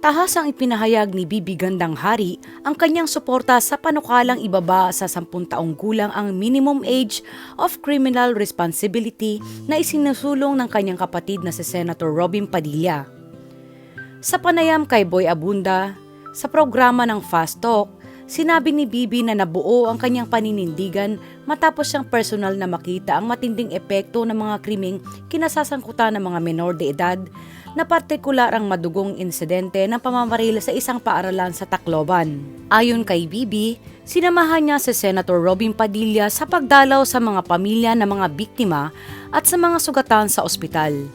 Tahasang ipinahayag ni Bibi Gandang Hari ang kanyang suporta sa panukalang ibaba sa 10 taong gulang ang minimum age of criminal responsibility na isinusulong ng kanyang kapatid na si Senator Robin Padilla. Sa panayam kay Boy Abunda, sa programa ng Fast Talk, sinabi ni Bibi na nabuo ang kanyang paninindigan matapos siyang personal na makita ang matinding epekto ng mga krimeng kinasasangkutan ng mga menor de edad na partikular ang madugong insidente ng pamamaril sa isang paaralan sa Tacloban. Ayon kay Bibi, sinamahan niya si Senator Robin Padilla sa pagdalaw sa mga pamilya ng mga biktima at sa mga sugatan sa ospital.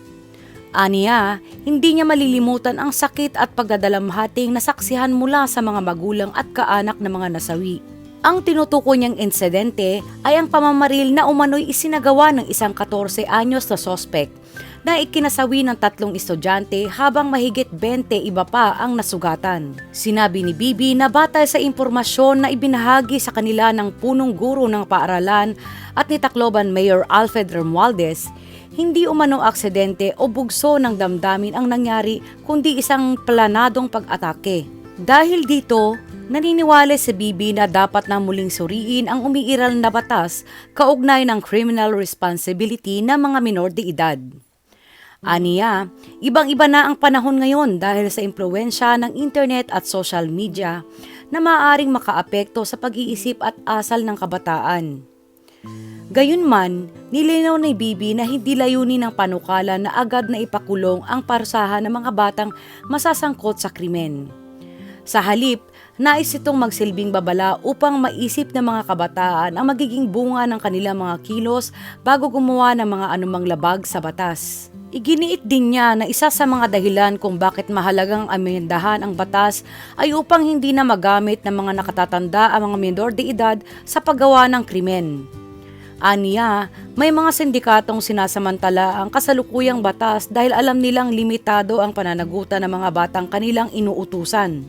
Aniya, hindi niya malilimutan ang sakit at pagdadalamhating nasaksihan mula sa mga magulang at kaanak ng mga nasawi. Ang tinutukoy niyang insidente ay ang pamamaril na umano'y isinagawa ng isang 14 anyos na sospek na ikinasawi ng 3 estudyante habang mahigit 20 iba pa ang nasugatan. Sinabi ni Bibi na batay sa impormasyon na ibinahagi sa kanila ng punong guro ng paaralan at ni Tacloban Mayor Alfred Romualdez, hindi umano aksidente o bugso ng damdamin ang nangyari kundi isang planadong pag-atake. Dahil dito, naniniwala si Bibi na dapat na muling suriin ang umiiral na batas kaugnay ng criminal responsibility ng mga minor de edad. Aniya, ibang-iba na ang panahon ngayon dahil sa impluwensya ng internet at social media na maaaring makaapekto sa pag-iisip at asal ng kabataan. Gayunman, nilinaw ni Bibi na hindi layunin ng panukala na agad na ipakulong ang parusahan ng mga batang masasangkot sa krimen. Sa halip, nais itong magsilbing babala upang maisip ng mga kabataan ang magiging bunga ng kanilang mga kilos bago gumawa ng mga anumang labag sa batas. Iginiit din niya na isa sa mga dahilan kung bakit mahalagang amendahan ang batas ay upang hindi na magamit ng mga nakatatanda ang mga menor de edad sa paggawa ng krimen. Aniya, may mga sindikatong sinasamantala ang kasalukuyang batas dahil alam nilang limitado ang pananagutan ng mga batang kanilang inuutusan.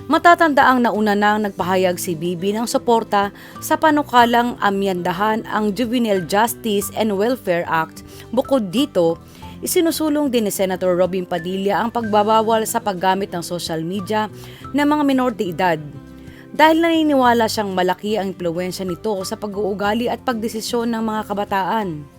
Matatandaang nauna nang nagpahayag si Bibi ng suporta sa panukalang amyendahan ang Juvenile Justice and Welfare Act. Bukod dito, isinusulong din ni Senator Robin Padilla ang pagbabawal sa paggamit ng social media ng mga menor de edad. Dahil naniniwala siyang malaki ang impluwensya nito sa pag-uugali at pagdesisyon ng mga kabataan.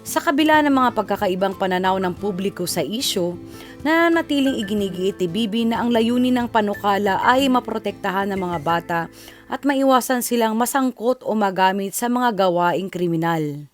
Sa kabila ng mga pagkakaibang pananaw ng publiko sa isyu, nananatiling iginigiit ni Bibi na ang layunin ng panukala ay maprotektahan ng mga bata at maiwasan silang masangkot o magamit sa mga gawaing kriminal.